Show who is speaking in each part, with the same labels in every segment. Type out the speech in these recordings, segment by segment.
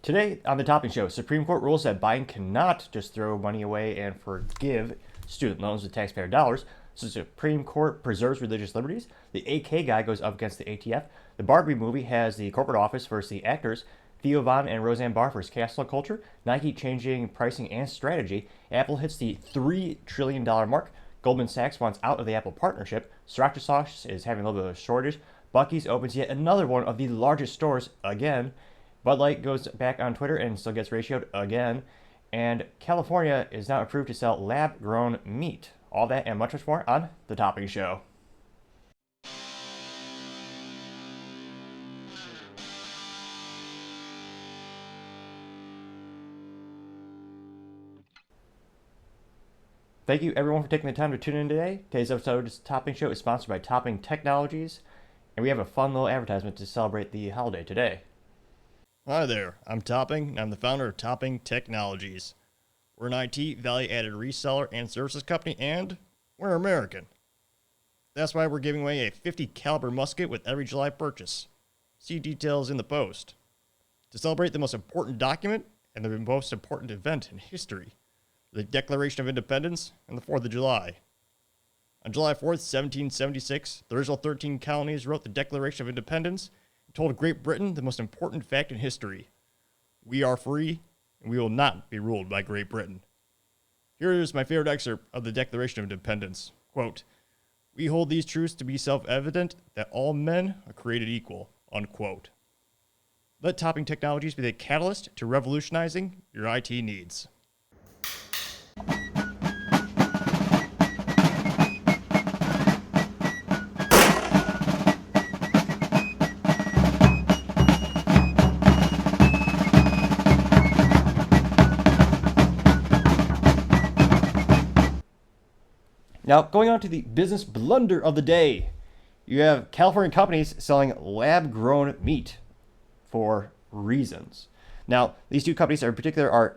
Speaker 1: Today on the Topping Show, Supreme Court rules that Biden cannot just throw money away and forgive student loans with taxpayer dollars. So the Supreme Court preserves religious liberties. The AK guy goes up against the ATF. The Barbie movie has the corporate office versus the actors. Theo Von and Roseanne Barr versus cancel culture. Nike changing pricing and strategy. Apple hits the $3 trillion mark. Goldman Sachs wants out of the Apple partnership. Sriracha sauce is having a little bit of a shortage. Buc-ee's opens yet another one of the largest stores again. Bud Light goes back on Twitter and still gets ratioed again. And California is now approved to sell lab-grown meat. All that and much, much more on The Topping Show. Thank you, everyone, for taking the time to tune in today. Today's episode of The Topping Show is sponsored by Topping Technologies, and we have a fun little advertisement to celebrate the holiday today.
Speaker 2: Hi there, I'm Topping, and I'm the founder of Topping Technologies. We're an IT value-added reseller and services company, and we're American. That's why we're giving away a .50 caliber musket with every July purchase. See details in the post. To celebrate the most important document and the most important event in history, the Declaration of Independence and the 4th of July. On July 4th, 1776, the original 13 colonies wrote the Declaration of Independence and told Great Britain the most important fact in history. We are free, and we will not be ruled by Great Britain. Here is my favorite excerpt of the Declaration of Independence. Quote, "We hold these truths to be self-evident that all men are created equal." Unquote. Let Topping Technologies be the catalyst to revolutionizing your IT needs.
Speaker 1: Now, going on to the business blunder of the day, you have California companies selling lab-grown meat for reasons. Now, these two companies in particular are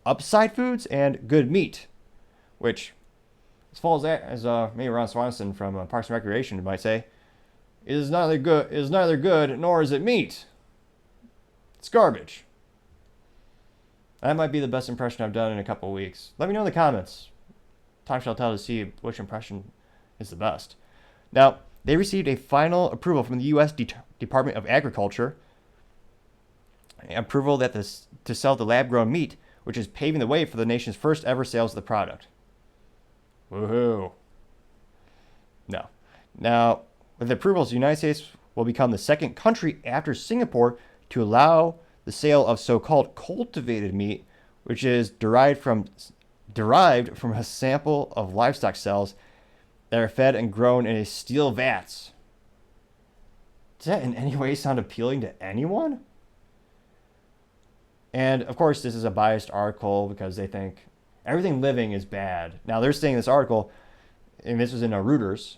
Speaker 1: Upside Foods and Good Meat, which, as far as that, as maybe Ron Swanson from Parks and Recreation might say, is neither good nor is it meat. It's garbage. That might be the best impression I've done in a couple of weeks. Let me know in the comments. Time shall tell to see which impression is the best. Now, they received a final approval from the U.S. Department of Agriculture, approval that to sell the lab-grown meat, which is paving the way for the nation's first ever sales of the product. Woohoo! No. Now, with the approvals, the United States will become the second country after Singapore to allow the sale of so-called cultivated meat, which is derived from a sample of livestock cells that are fed and grown in a steel vats. Does that in any way sound appealing to anyone? And of course, this is a biased article because they think everything living is bad. Now, they're saying this article, and this was in Reuters,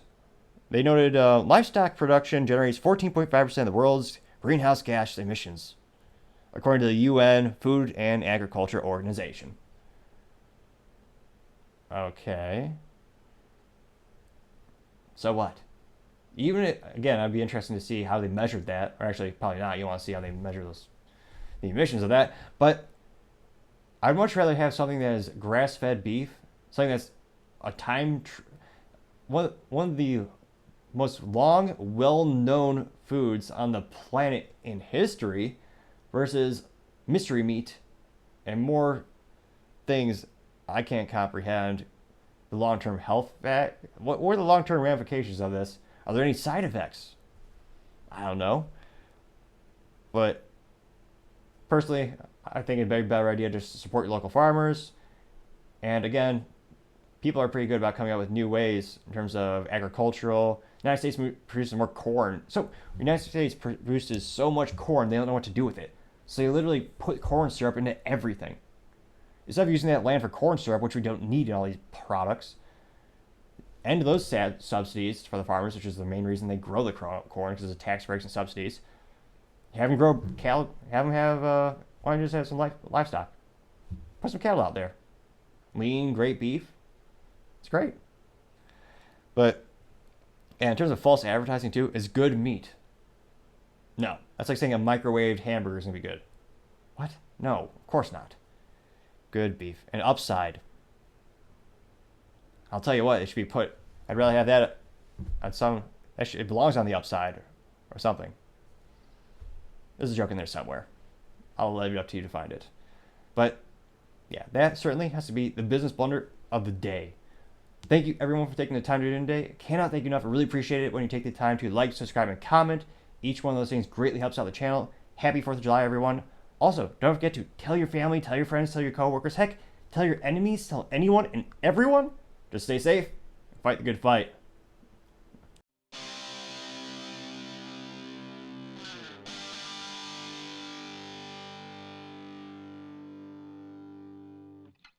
Speaker 1: they noted livestock production generates 14.5% of the world's greenhouse gas emissions, according to the UN Food and Agriculture Organization. Okay. So what? Again, I'd be interested to see how they measured that. Or actually, probably not. You want to see how they measure the emissions of that. But I'd much rather have something that is grass-fed beef, something that's one of the most long, well-known foods on the planet in history, versus mystery meat and more things I can't comprehend. The long-term health fact. What are the long-term ramifications of this? Are there any side effects? I don't know. But personally, I think it'd be a better idea just to support your local farmers. And again, people are pretty good about coming up with new ways in terms of agricultural. The United States produces more corn. So the United States produces so much corn, they don't know what to do with it. So they literally put corn syrup into everything. Instead of using that land for corn syrup, which we don't need in all these products, end those subsidies for the farmers, which is the main reason they grow the corn, because of tax breaks and subsidies. Have them grow cattle. Have them have. Why don't you just have some livestock? Put some cattle out there. Lean, great beef. It's great. But and in terms of false advertising too, is Good Meat. No, that's like saying a microwaved hamburger is gonna be good. What? No, of course not. Good beef. And upside. I'll tell you what, it should be put. I'd rather have that on some. It belongs on the upside or something. There's a joke in there somewhere. I'll leave it up to you to find it. But yeah, that certainly has to be the business blunder of the day. Thank you everyone for taking the time to do it today. Cannot thank you enough. I really appreciate it when you take the time to like, subscribe, and comment. Each one of those things greatly helps out the channel. Happy 4th of July, everyone. Also, don't forget to tell your family, tell your friends, tell your coworkers. Heck, tell your enemies, tell anyone and everyone. Just stay safe and fight the good fight.